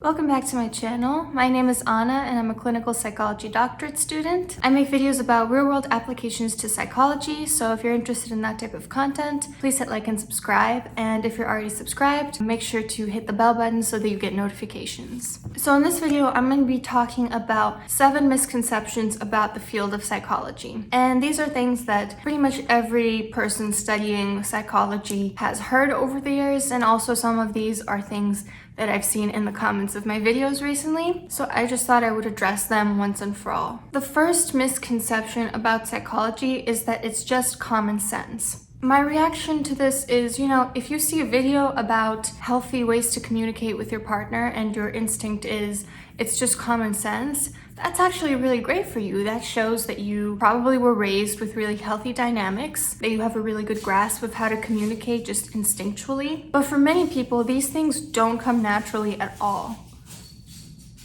Welcome back to my channel. My name is Anna and I'm a clinical psychology doctorate student. I make videos about real-world applications to psychology, so if you're interested in that type of content, please hit like and subscribe. And if you're already subscribed, make sure to hit the bell button so that you get notifications. So in this video, I'm going to be talking about 7 misconceptions about the field of psychology. And these are things that pretty much every person studying psychology has heard over the years, and also some of these are things that I've seen in the comments of my videos recently, so I just thought I would address them once and for all. The first misconception about psychology is that it's just common sense. My reaction to this is, if you see a video about healthy ways to communicate with your partner and your instinct is it's just common sense, that's actually really great for you. That shows that you probably were raised with really healthy dynamics, that you have a really good grasp of how to communicate just instinctually. But for many people, these things don't come naturally at all.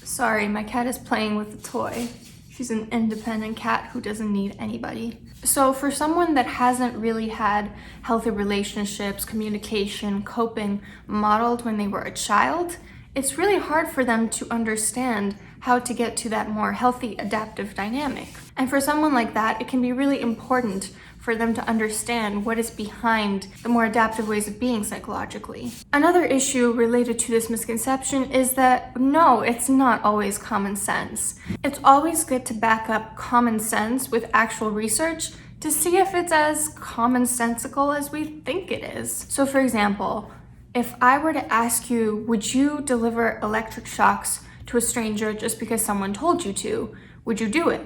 Sorry, my cat is playing with a toy. She's an independent cat who doesn't need anybody. So for someone that hasn't really had healthy relationships, communication, coping modeled when they were a child, it's really hard for them to understand how to get to that more healthy adaptive dynamic. And for someone like that, it can be really important for them to understand what is behind the more adaptive ways of being psychologically. Another issue related to this misconception is that no, it's not always common sense. It's always good to back up common sense with actual research to see if it's as commonsensical as we think it is. So for example, if I were to ask you, would you deliver electric shocks to a stranger just because someone told you to, would you do it?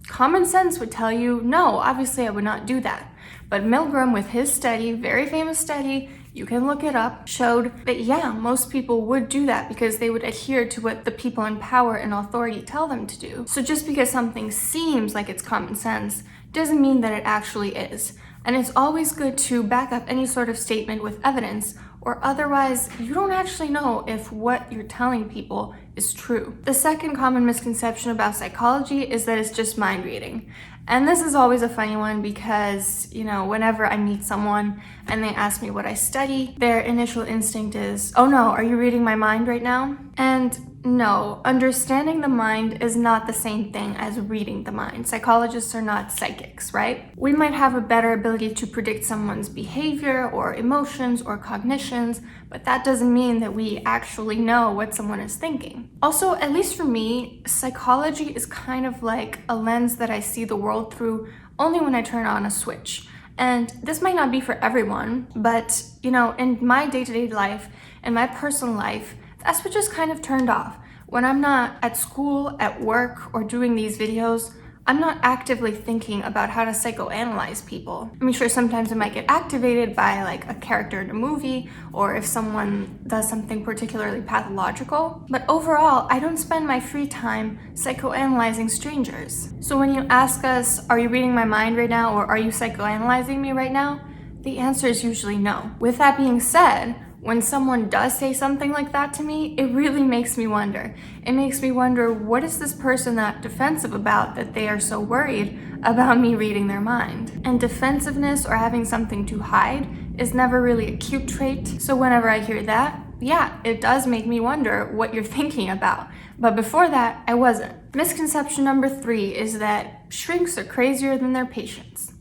Common sense would tell you, no, obviously I would not do that. But Milgram, with his study, very famous study, you can look it up, showed that yeah, most people would do that because they would adhere to what the people in power and authority tell them to do. So just because something seems like it's common sense doesn't mean that it actually is. And it's always good to back up any sort of statement with evidence, or otherwise you don't actually know if what you're telling people is true. The second common misconception about psychology is that it's just mind reading. And this is always a funny one because, whenever I meet someone and they ask me what I study, their initial instinct is, oh no, are you reading my mind right now? And no, understanding the mind is not the same thing as reading the mind. Psychologists are not psychics, right? We might have a better ability to predict someone's behavior or emotions or cognitions, but that doesn't mean that we actually know what someone is thinking. Also, at least for me, psychology is kind of like a lens that I see the world through only when I turn on a switch. And this might not be for everyone, but in my day-to-day life and my personal life, that switch is kind of turned off. When I'm not at school, at work, or doing these videos, I'm not actively thinking about how to psychoanalyze people. I mean, sure, sometimes it might get activated by like a character in a movie, or if someone does something particularly pathological. But overall, I don't spend my free time psychoanalyzing strangers. So when you ask us, are you reading my mind right now, or are you psychoanalyzing me right now? The answer is usually no. With that being said, when someone does say something like that to me, it really makes me wonder. It makes me wonder, what is this person that defensive about that they are so worried about me reading their mind? And defensiveness or having something to hide is never really a cute trait. So whenever I hear that, yeah, it does make me wonder what you're thinking about. But before that, I wasn't. Misconception number 3 is that shrinks are crazier than their patients.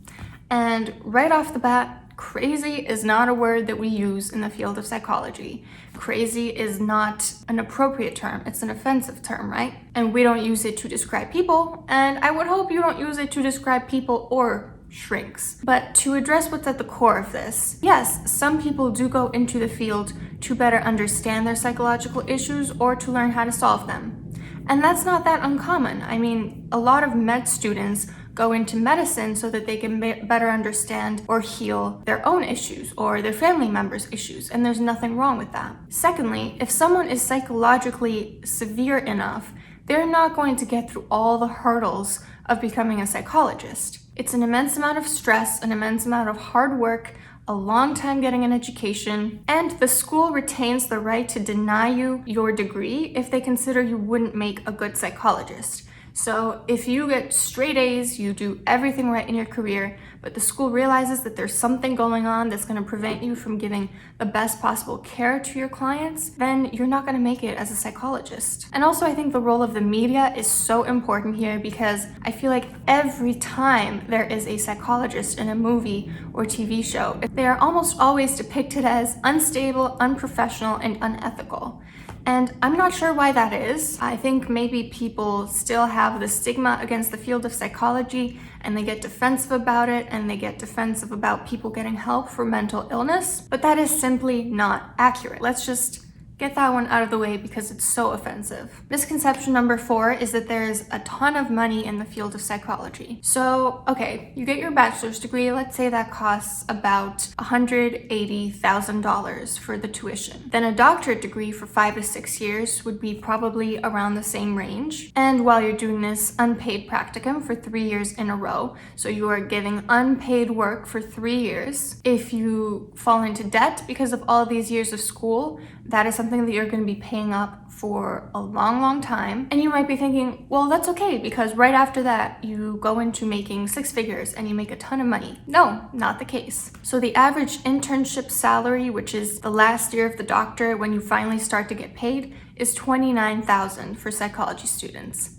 And right off the bat, crazy is not a word that we use in the field of psychology. Crazy is not an appropriate term, it's an offensive term, right? And we don't use it to describe people, and I would hope you don't use it to describe people or shrinks. But to address what's at the core of this, yes, some people do go into the field to better understand their psychological issues or to learn how to solve them. And that's not that uncommon. I mean, a lot of med students go into medicine so that they can better understand or heal their own issues or their family members' issues, and there's nothing wrong with that. Secondly, if someone is psychologically severe enough, they're not going to get through all the hurdles of becoming a psychologist. It's an immense amount of stress, an immense amount of hard work, a long time getting an education, and the school retains the right to deny you your degree if they consider you wouldn't make a good psychologist. So if you get straight A's, you do everything right in your career, but the school realizes that there's something going on that's going to prevent you from giving the best possible care to your clients, then you're not going to make it as a psychologist. And also, I think the role of the media is so important here because I feel like every time there is a psychologist in a movie or TV show, they are almost always depicted as unstable, unprofessional, and unethical. And I'm not sure why that is. I think maybe people still have the stigma against the field of psychology and they get defensive about it and they get defensive about people getting help for mental illness, but that is simply not accurate. Let's just get that one out of the way because it's so offensive. Misconception number 4 is that there's a ton of money in the field of psychology. So, okay, you get your bachelor's degree, let's say that costs about $180,000 for the tuition. Then a doctorate degree for 5 to 6 years would be probably around the same range. And while you're doing this unpaid practicum for 3 years in a row, so you are giving unpaid work for 3 years, if you fall into debt because of all these years of school, that is something that you're going to be paying up for a long, long time. And you might be thinking, well, that's okay because right after that, you go into making 6 figures and you make a ton of money. No, not the case. So the average internship salary, which is the last year of the doctorate when you finally start to get paid, is $29,000 for psychology students.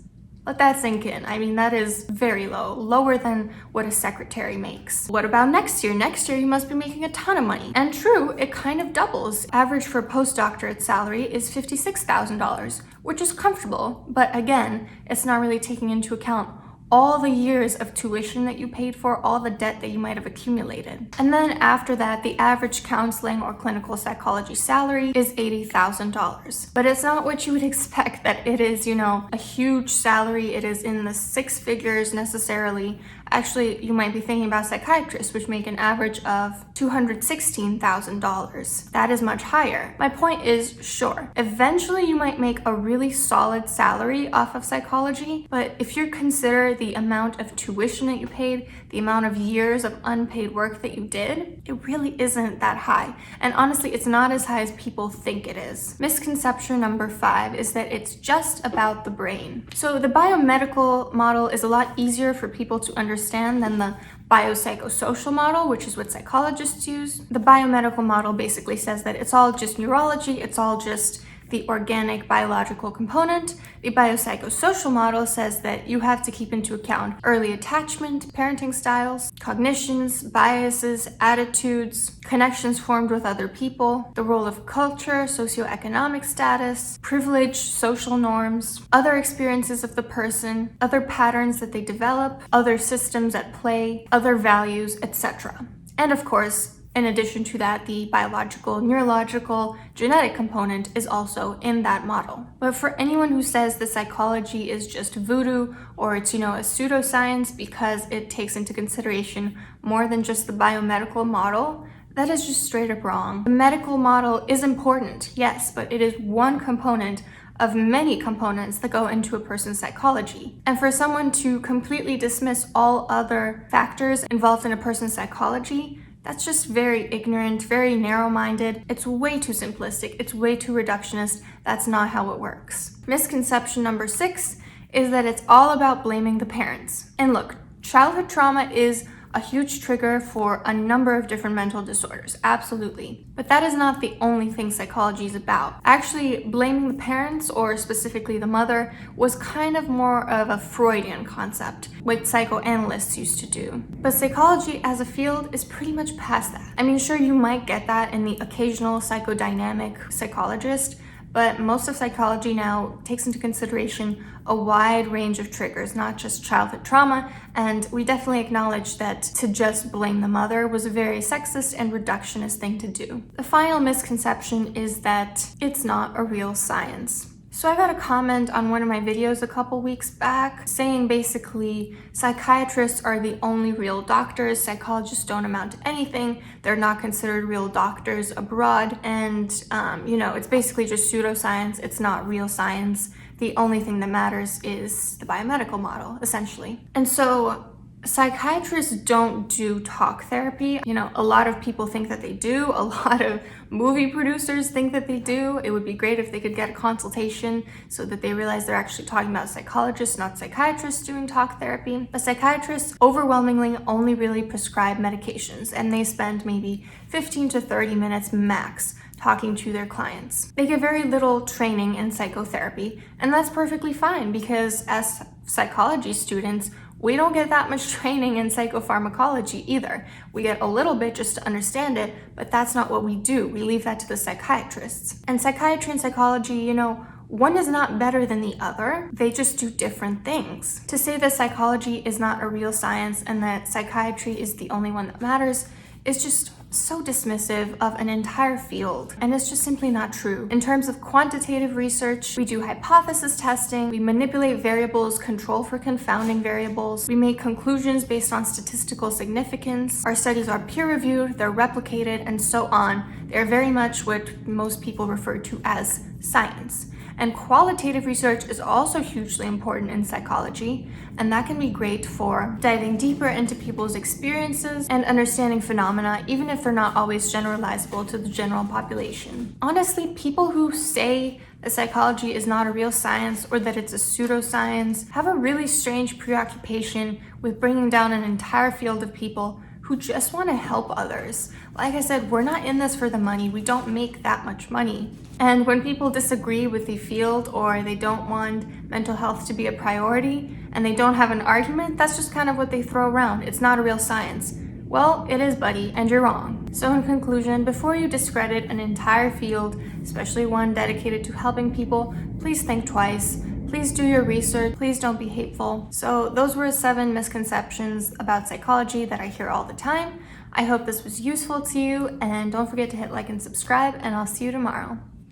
Let that sink in. I mean, that is very low, lower than what a secretary makes. What about next year? Next year, you must be making a ton of money. And true, it kind of doubles. Average for a postdoctorate salary is $56,000, which is comfortable. But again, it's not really taking into account all the years of tuition that you paid for, all the debt that you might have accumulated. And then after that, the average counseling or clinical psychology salary is $80,000. But it's not what you would expect that it is, a huge salary. It is in the 6 figures necessarily. Actually, you might be thinking about psychiatrists, which make an average of $216,000. That is much higher. My point is, sure, eventually you might make a really solid salary off of psychology, but if you consider the amount of tuition that you paid, the amount of years of unpaid work that you did, it really isn't that high. And honestly, it's not as high as people think it is. Misconception number 5 is that it's just about the brain. So the biomedical model is a lot easier for people to understand than the biopsychosocial model, which is what psychologists use. The biomedical model basically says that it's all just neurology, it's all just the organic biological component. The biopsychosocial model says that you have to keep into account early attachment, parenting styles, cognitions, biases, attitudes, connections formed with other people, the role of culture, socioeconomic status, privilege, social norms, other experiences of the person, other patterns that they develop, other systems at play, other values, etc. And of course, in addition to that, the biological, neurological, genetic component is also in that model. But for anyone who says the psychology is just voodoo or it's, a pseudoscience because it takes into consideration more than just the biomedical model, that is just straight up wrong. The medical model is important, yes, but it is one component of many components that go into a person's psychology. And for someone to completely dismiss all other factors involved in a person's psychology, that's just very ignorant, very narrow-minded. It's way too simplistic. It's way too reductionist. That's not how it works. Misconception number 6 is that it's all about blaming the parents. And look, childhood trauma is a huge trigger for a number of different mental disorders, absolutely. But that is not the only thing psychology is about. Actually, blaming the parents, or specifically the mother, was kind of more of a Freudian concept, what psychoanalysts used to do. But psychology as a field is pretty much past that. I mean, sure, you might get that in the occasional psychodynamic psychologist, but most of psychology now takes into consideration a wide range of triggers, not just childhood trauma, and we definitely acknowledge that to just blame the mother was a very sexist and reductionist thing to do. The final misconception is that it's not a real science. So I got a comment on one of my videos a couple weeks back saying basically psychiatrists are the only real doctors, psychologists don't amount to anything, they're not considered real doctors abroad, and it's basically just pseudoscience, it's not real science. The only thing that matters is the biomedical model, essentially. And so Psychiatrists don't do talk therapy. You know, a lot of people think that they do. A lot of movie producers think that they do. It would be great if they could get a consultation so that they realize they're actually talking about psychologists, not psychiatrists doing talk therapy. But psychiatrists overwhelmingly only really prescribe medications, and they spend maybe 15 to 30 minutes max talking to their clients. They get very little training in psychotherapy, and that's perfectly fine because as psychology students, we don't get that much training in psychopharmacology either. We get a little bit just to understand it, but that's not what we do. We leave that to the psychiatrists. And psychiatry and psychology, you know, one is not better than the other. They just do different things. To say that psychology is not a real science and that psychiatry is the only one that matters is just so dismissive of an entire field, and it's just simply not true. In terms of quantitative research, we do hypothesis testing, we manipulate variables, control for confounding variables, we make conclusions based on statistical significance, our studies are peer-reviewed, they're replicated, and so on. They're very much what most people refer to as science. And qualitative research is also hugely important in psychology, and that can be great for diving deeper into people's experiences and understanding phenomena, even if they're not always generalizable to the general population. Honestly, people who say that psychology is not a real science or that it's a pseudoscience have a really strange preoccupation with bringing down an entire field of people who just want to help others. Like I said, we're not in this for the money. We don't make that much money. And when people disagree with the field or they don't want mental health to be a priority and they don't have an argument, that's just kind of what they throw around. It's not a real science. Well, it is, buddy, and you're wrong. So in conclusion, before you discredit an entire field, especially one dedicated to helping people, please think twice. Please do your research. Please don't be hateful. So those were 7 misconceptions about psychology that I hear all the time. I hope this was useful to you, and don't forget to hit like and subscribe, and I'll see you tomorrow.